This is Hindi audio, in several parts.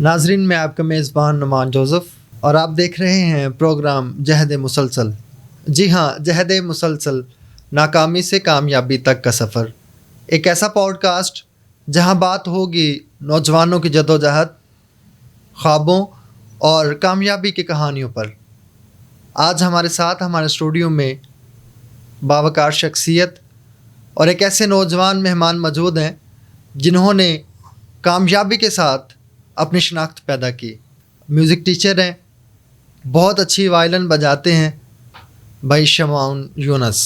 नाजरीन, मैं आपका मेज़बान नुमान जोसेफ और आप देख रहे हैं प्रोग्राम जहद मुसलसल। जी हाँ, जहद मुसलसल, नाकामी से कामयाबी तक का सफ़र। एक ऐसा पॉडकास्ट जहाँ बात होगी नौजवानों की जदोजहद, ख्वाबों और कामयाबी की कहानियों पर। आज हमारे साथ हमारे स्टूडियो में बावकार शख्सियत और एक ऐसे नौजवान मेहमान मौजूद हैं जिन्होंने कामयाबी के साथ अपनी शनाख्त पैदा की। म्यूज़िक टीचर हैं, बहुत अच्छी वायलिन बजाते हैं भाई शमान यूनस।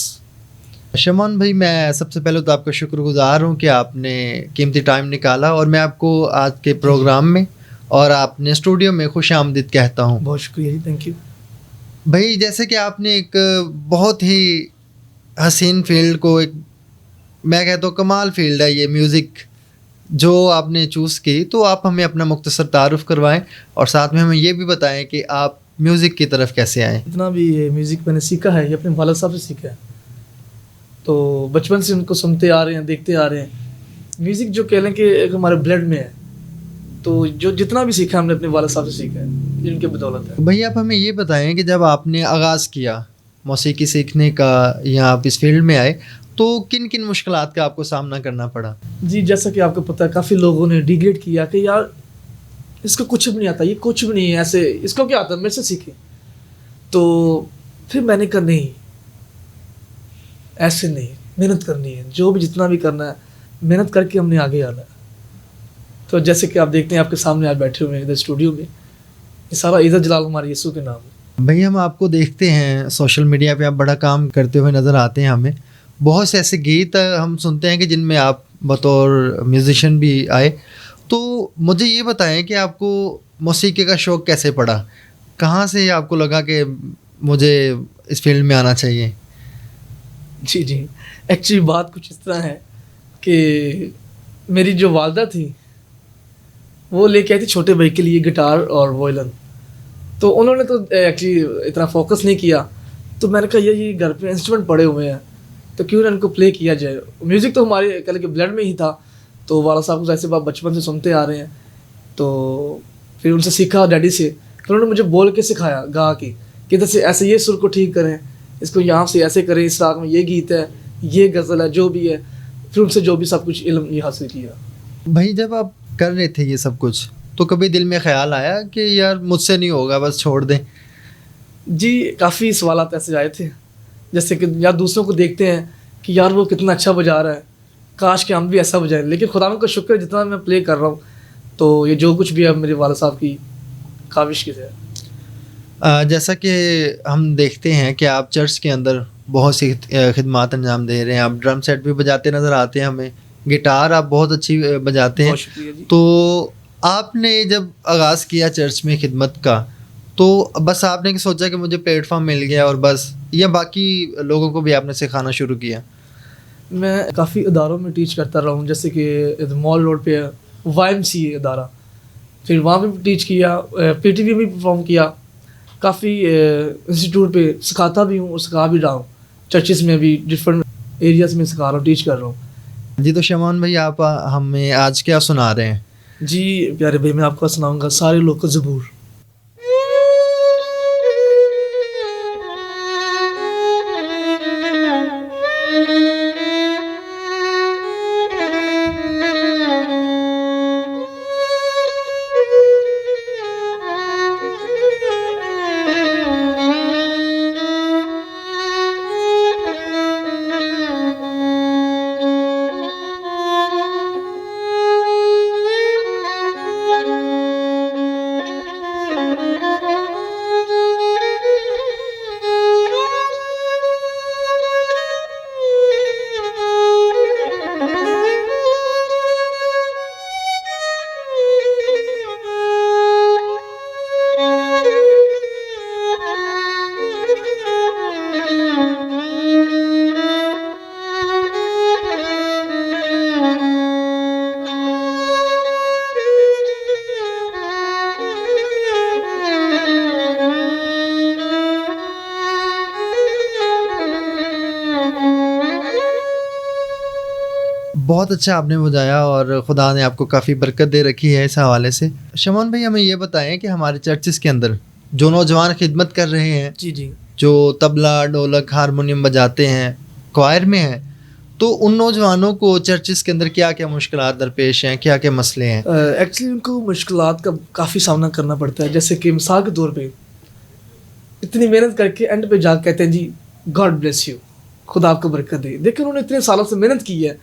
शमान भाई, मैं सबसे पहले तो आपका शुक्रगुजार हूँ कि आपने कीमती टाइम निकाला और मैं आपको आज के प्रोग्राम में और आपने स्टूडियो में खुश आमदीद कहता हूँ। बहुत शुक्रिया जी, थैंक यू भाई। जैसे कि आपने एक बहुत ही हसीन फील्ड को, एक मैं कहता हूँ कमाल फील्ड है ये म्यूज़िक जो आपने चूज़ की, तो आप हमें अपना मुख्तसर तारुफ करवाएं और साथ में हमें ये भी बताएं कि आप म्यूज़िक की तरफ कैसे आए। इतना भी ये म्यूज़िक मैंने सीखा है, ये अपने वालिद साहब से सीखा है। तो बचपन से उनको सुनते आ रहे हैं, देखते आ रहे हैं। म्यूज़िक जो कह लें कि एक हमारे ब्लड में है, तो जो जितना भी सीखा हमने अपने वालिद साहब से सीखा है, ये उनके बदौलत है। भैया, आप हमें ये बताएं कि जब आपने आगाज़ किया मौसीकी सीखने का या आप इस फील्ड में आए, तो किन किन मुश्किलात का आपको सामना करना पड़ा? जी, जैसा कि आपको पता है, काफ़ी लोगों ने डिग्रेड किया कि यार इसको कुछ भी नहीं आता, ये कुछ भी नहीं है, ऐसे इसको क्या आता है, मेरे से सीखे। तो फिर मैंने कहा नहीं, ऐसे नहीं, मेहनत करनी है, जो भी जितना भी करना है मेहनत करके हमने आगे आना है। तो जैसे कि आप देखते हैं आपके सामने आज बैठे हुए हैं इधर स्टूडियो में, ये सारा इज़्ज़त जलाल हमारे यीशु के नाम है। भाई, हम आपको देखते हैं सोशल मीडिया पे, आप बड़ा काम करते हुए नज़र आते हैं हमें। बहुत से ऐसे गीत हम सुनते हैं कि जिनमें आप बतौर म्यूज़िशियन भी आए। तो मुझे ये बताएं कि आपको मौसीकी का शौक़ कैसे पड़ा? कहाँ से आपको लगा कि मुझे इस फील्ड में आना चाहिए? जी जी, एक्चुअली बात कुछ इस तरह है कि मेरी जो वालदा थी वो लेके आई थी छोटे भाई के लिए गिटार और वायलिन। तो उन्होंने तो एक्चुअली इतना फोकस नहीं किया, तो मैंने कहा ये घर पे इंस्ट्रूमेंट पड़े हुए हैं तो क्यों ना इनको प्ले किया जाए। म्यूज़िक तो हमारे कह के ब्लड में ही था, तो वाला साहब को ऐसे बात बचपन से सुनते आ रहे हैं, तो फिर उनसे सीखा डैडी से। फिर उन्होंने मुझे बोल के सिखाया गा के कि इधर से ऐसे ये सुर को ठीक करें, इसको यहाँ से ऐसे करें, इस राग में ये गीत है, ये गज़ल है, जो भी है। फिर उनसे जो भी सब कुछ इल्म ये हासिल किया। भाई, जब आप कर रहे थे ये सब कुछ, तो कभी दिल में ख्याल आया कि यार मुझसे नहीं होगा, बस छोड़ दें? जी, काफ़ी सवालात ऐसे आए थे, जैसे कि यार दूसरों को देखते हैं कि यार वो कितना अच्छा बजा रहा है, काश कि हम भी ऐसा बजाएं। लेकिन खुदा का शुक्र है, जितना मैं प्ले कर रहा हूँ, तो ये जो कुछ भी है मेरे वालिद साहब की काविश की है। जैसा कि हम देखते हैं कि आप चर्च के अंदर बहुत सी खिदमात अंजाम दे रहे हैं। आप ड्रम सेट भी बजाते नज़र आते हैं हमें, गिटार आप बहुत अच्छी बजाते हैं। बहुत शुक्रिया जी। तो आपने जब आगाज़ किया चर्च में खिदमत का, तो बस आपने सोचा कि मुझे प्लेटफॉर्म मिल गया और बस, या बाकी लोगों को भी आपने सिखाना शुरू किया? मैं काफ़ी इदारों में टीच करता रहा हूँ, जैसे कि मॉल रोड पे है YMCA इदारा, फिर वहाँ पे भी टीच किया, PTV भी परफॉर्म किया, काफ़ी इंस्टीट्यूट पे सिखाता भी हूँ और सिखा भी रहा हूँ। चर्चिस में भी डिफरेंट एरियाज़ में सिखा रहा हूँ, टीच कर रहा हूँ। जी, तो शमान भाई, आप हमें आज क्या सुना रहे हैं? जी प्यारे भाई, मैं आपको सुनाऊँगा सारे लोग का ज़बूर। बहुत अच्छा आपने बताया और खुदा ने आपको काफ़ी बरकत दे रखी है इस हवाले से। शमान भाई हमें ये बताएं कि हमारे चर्चेज़ के अंदर जो नौजवान खिदमत कर रहे हैं, जी जी। जो तबला, ढोलक, हारमोनियम बजाते हैं, क्वायर में हैं, तो उन नौजवानों को चर्चेज़ के अंदर क्या क्या मुश्किलात दरपेश हैं, क्या क्या मसले हैं? एक्चुअली उनको मुश्किलात का काफ़ी सामना करना पड़ता है। जैसे कि मिसाल के तौर पे इतनी मेहनत करके एंड पे जाकर कहते हैं जी गॉड ब्लेस यू, खुदा आपको बरकत दे। देखिए उन्होंने इतने सालों से मेहनत की है,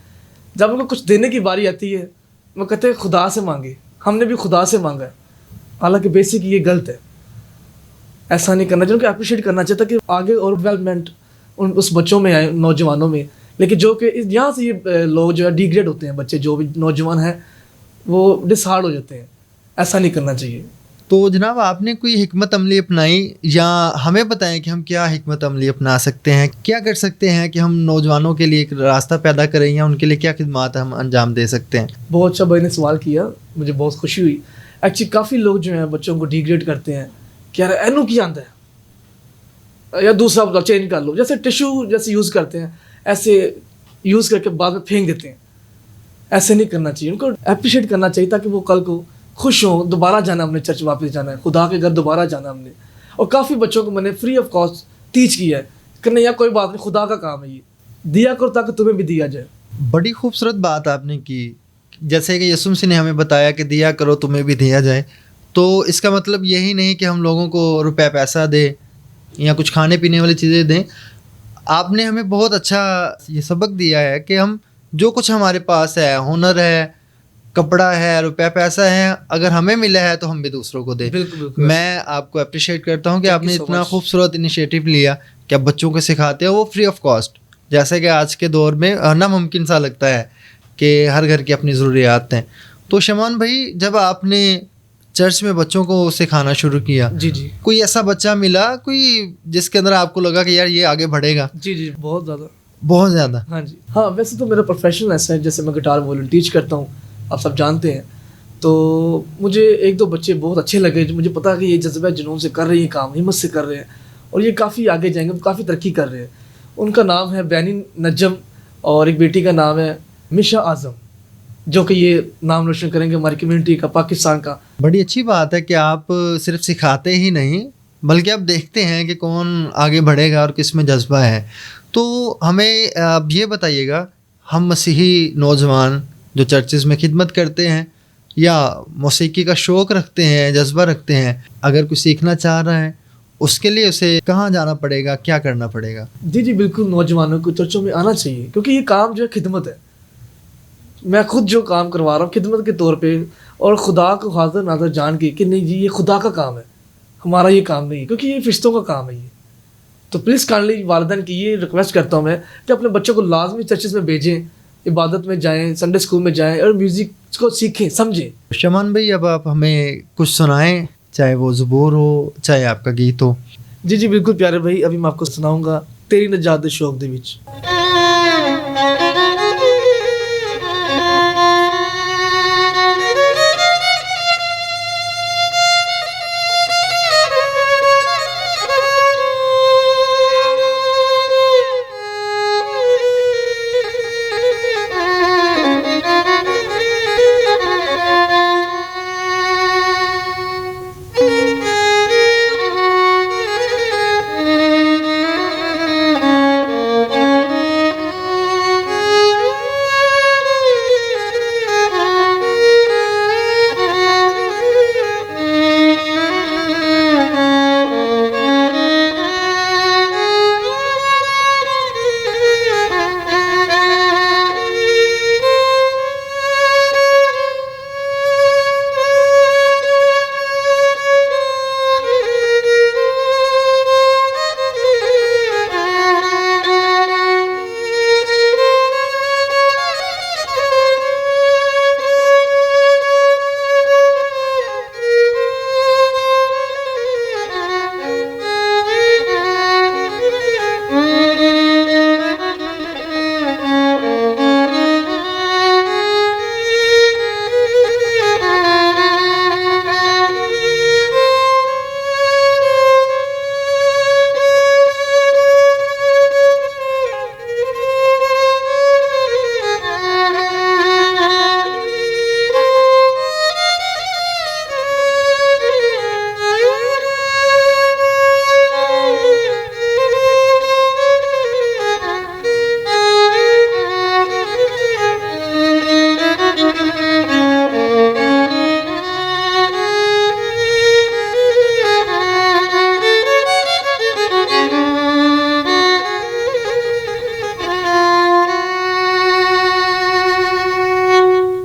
जब उनको कुछ देने की बारी आती है वो कहते हैं खुदा से मांगे, हमने भी खुदा से मांगा है। हालांकि बेसिक ये गलत है, ऐसा नहीं करना चाहिए। उनको अप्रिशिएट करना चाहिए ताकि आगे और डेवलपमेंट उस बच्चों में आए, नौजवानों में। लेकिन जो कि यहाँ से ये लोग जो है डिग्रेड होते हैं, बच्चे जो भी नौजवान हैं वो डिसहार्ड हो जाते हैं। ऐसा नहीं करना चाहिए। तो जनाब आपने कोई हिकमत अमली अपनाई, या हमें बताएं कि हम क्या हिकमत अमली अपना सकते हैं, क्या कर सकते हैं कि हम नौजवानों के लिए एक रास्ता पैदा करें, या उनके लिए क्या खिदमात हम अंजाम दे सकते हैं? बहुत अच्छा भाई ने सवाल किया, मुझे बहुत खुशी हुई। एक्चुअली काफ़ी लोग जो हैं बच्चों को डिग्रेड करते हैं कि यार एनू की आंदा है, या दूसरा चेंज कर लो। जैसे टिश्यू जैसे यूज़ करते हैं, ऐसे यूज़ करके बाद में फेंक देते हैं। ऐसे नहीं करना चाहिए, उनको अप्रिशिएट करना चाहिए ताकि वो कल को खुश हों। दोबारा जाना हमने चर्च, वापस जाना है, खुदा के घर दोबारा जाना हमने। और काफ़ी बच्चों को मैंने फ्री ऑफ कॉस्ट टीच किया है कि नहीं यार कोई बात नहीं, खुदा का काम है, ये दिया करो ताकि तुम्हें भी दिया जाए। बड़ी खूबसूरत बात आपने की। जैसे कि यसुम मसीह ने हमें बताया कि दिया करो तुम्हें भी दिया जाए, तो इसका मतलब यही नहीं कि हम लोगों को रुपया पैसा दें या कुछ खाने पीने वाली चीज़ें दें। आपने हमें बहुत अच्छा ये सबक दिया है कि हम जो कुछ हमारे पास है, हुनर है, कपड़ा है, रुपया पैसा है, अगर हमें मिला है तो हम भी दूसरों को दें। बिल्कुल बिल्कुल। मैं आपको अप्रिशिएट करता हूँ कि Thank you आपने so इतना much. खूबसूरत इनिशिएटिव लिया कि आप बच्चों को सिखाते हो, वो फ्री ऑफ कॉस्ट। जैसे कि आज के दौर में नामुमकिन सा लगता है कि हर घर की अपनी ज़रूरियात हैं। तो शमान भाई, जब आपने चर्च में बच्चों को सिखाना शुरू किया, जी जी कोई ऐसा बच्चा मिला कोई जिसके अंदर आपको लगा कि यार ये आगे बढ़ेगा? जी जी, बहुत ज़्यादा। बहुत ज़्यादा। हाँ जी, हाँ वैसे तो मेरा प्रोफेशन ऐसा है, जैसे मैं गिटार वॉल्यूम टीच करता हूँ, आप सब जानते हैं। तो मुझे एक दो बच्चे बहुत अच्छे लगे, जो मुझे पता है कि ये जज्बा जुनून से कर रहे हैं काम, हिम्मत से कर रहे हैं और ये काफ़ी आगे जाएंगे, काफ़ी तरक्की कर रहे हैं। उनका नाम है बैनी नजम और एक बेटी का नाम है मिशा आज़म, जो कि ये नाम रोशन करेंगे हमारी कम्युनिटी का, पाकिस्तान का। बड़ी अच्छी बात है कि आप सिर्फ सिखाते ही नहीं बल्कि आप देखते हैं कि कौन आगे बढ़ेगा और किस में जज्बा है। तो हमें आप ये बताइएगा, हम मसीही नौजवान जो चर्चेज़ में खिदमत करते हैं या मौसीकी का शौक़ रखते हैं, जज्बा रखते हैं, अगर कोई सीखना चाह रहा है उसके लिए उसे कहाँ जाना पड़ेगा, क्या करना पड़ेगा? जी जी बिल्कुल, नौजवानों को चर्चों में आना चाहिए, क्योंकि ये काम जो है खिदमत है। मैं खुद जो काम करवा रहा हूँ खिदमत के तौर पे, और खुदा को हाजिर नाज़र जान के कि नहीं जी ये खुदा का काम है, हमारा ये काम नहीं है, क्योंकि ये फरिश्तों का काम है ये। तो प्लीज़ काइंडली वालिदैन की ये रिक्वेस्ट करता हूँ मैं कि अपने बच्चों को लाजमी चर्चेज़ में भेजें, इबादत में जाएं, संडे स्कूल में जाएं और म्यूज़िक को सीखें, समझें। शमान भाई, अब आप हमें कुछ सुनाएं, चाहे वो ज़ुबूर हो चाहे आपका गीत हो। जी जी बिल्कुल प्यारे भाई, अभी मैं आपको सुनाऊंगा तेरी नजात दे शौक दे विच।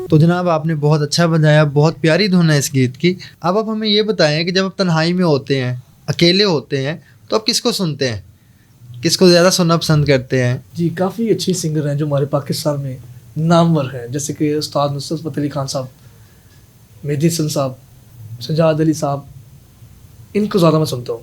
तो जनाब आपने बहुत अच्छा बजाया, बहुत प्यारी धुन है इस गीत की। अब आप हमें ये बताएं कि जब आप तन्हाई में होते हैं, अकेले होते हैं, तो आप किसको सुनते हैं, किसको ज़्यादा सुनना पसंद करते हैं? जी, काफ़ी अच्छे सिंगर हैं जो हमारे पाकिस्तान में नामवर हैं, जैसे कि उस्ताद नुसरत फ़तेह अली खान साहब, मेहदी हसन साहब, सजाद अली साहब, इनको ज़्यादा मैं सुनता हूँ।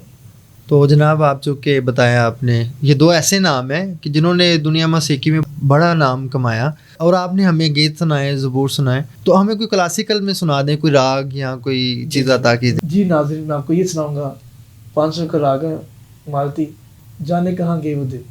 तो जनाब आप जो कि बताया आपने, ये दो ऐसे नाम हैं कि जिन्होंने दुनिया मौसीकी में बड़ा नाम कमाया, और आपने हमें गीत सुनाए, ज़बूर सुनाए, तो हमें कोई क्लासिकल में सुना दें, कोई राग या कोई चीज़ अता की दें। जी नाज़रीन, मैं आपको ये सुनाऊँगा, 500 का राग है मालती, जाने कहाँ गए वो दिन।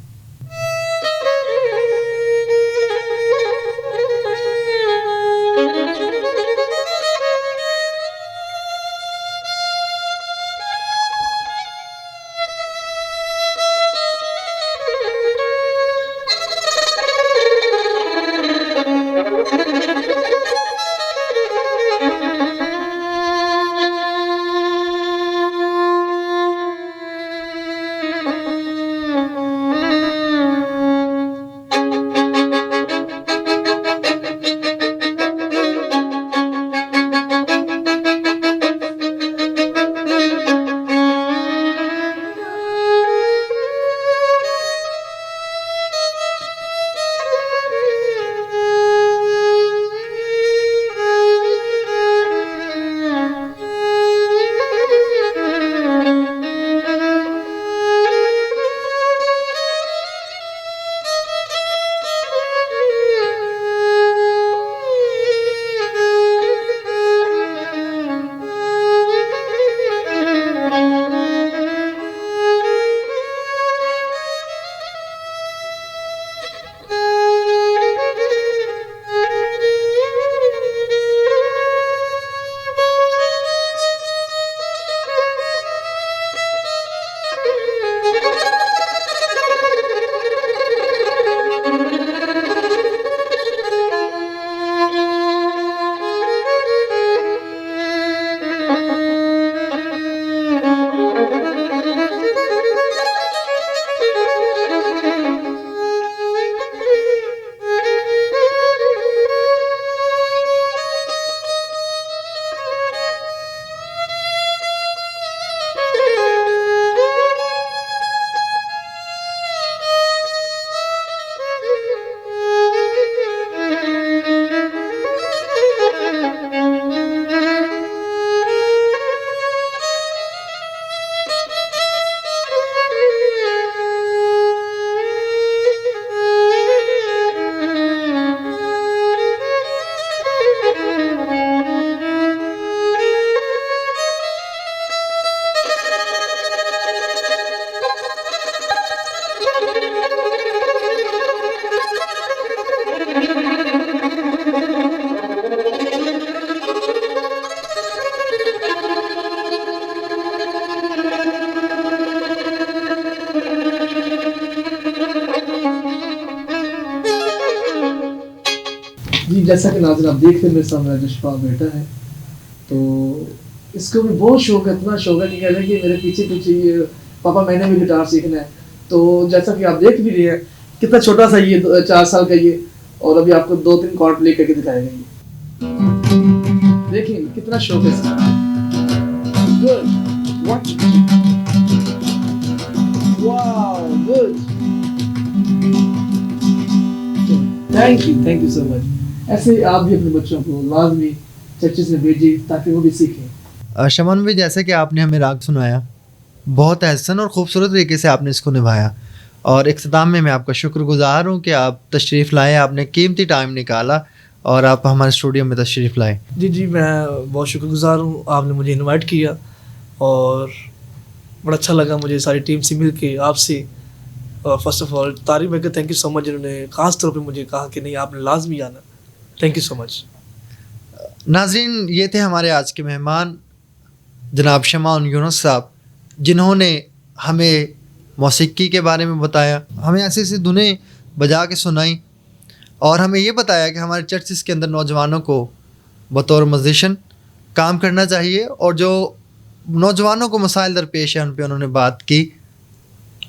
जी, जैसा कि नाज़रीन आप देख रहे हैं मेरे सामने जशफा बैठा है, तो इसको भी बहुत शौक है, इतना शौक है कि कह रहे हैं कि मेरे पीछे पीछे ये पापा मैंने भी गिटार सीखना है। तो जैसा कि आप देख भी रहे हैं कितना छोटा सा ये 4 साल का ये, और अभी आपको 2-3 कॉर्ड प्ले करके दिखाएगा ये। देखिए कितना शौक है इसका। Good, watch, wow, good, thank you so much. ऐसे आप भी अपने बच्चों को लाजमी चर्चेस में भेजिए ताकि वो भी सीखें। शमन भाई, जैसे कि आपने हमें राग सुनाया, बहुत एहसन और ख़ूबसूरत तरीके से आपने इसको निभाया, और इख्तिताम में मैं आपका शुक्रगुज़ार हूँ कि आप तशरीफ़ लाए, आपने कीमती टाइम निकाला और आप हमारे स्टूडियो में तशरीफ़ लाए। जी, मैं बहुत शुक्रगुज़ार हूँ, आपने मुझे इनवाइट किया और बड़ा अच्छा लगा मुझे सारी टीम से मिल के, आपसे। फर्स्ट ऑफ ऑल तारिक भाई का थैंक यू सो मच, जिन्होंने ख़ास तौर पे मुझे कहा कि नहीं आपने लाजमी आना। Thank you so much. नाज़रीन, ये थे हमारे आज के मेहमान जनाब शमान यूनुस साहब, जिन्होंने हमें मौसीकी के बारे में बताया, हमें ऐसी ऐसी धुनें बजा के सुनाई, और हमें ये बताया कि हमारे चर्चेस के अंदर नौजवानों को बतौर म्यूज़िशियन काम करना चाहिए, और जो नौजवानों को मसाइल दरपेश है उन पर उन्होंने बात की।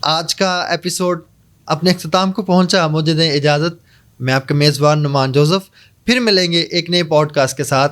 आज का एपिसोड अपने अख्ताम को पहुंचा, मुझे दें इजाज़त। मैं आपका मेज़बान नुमान जोसेफ, फिर मिलेंगे एक नए पॉडकास्ट के साथ।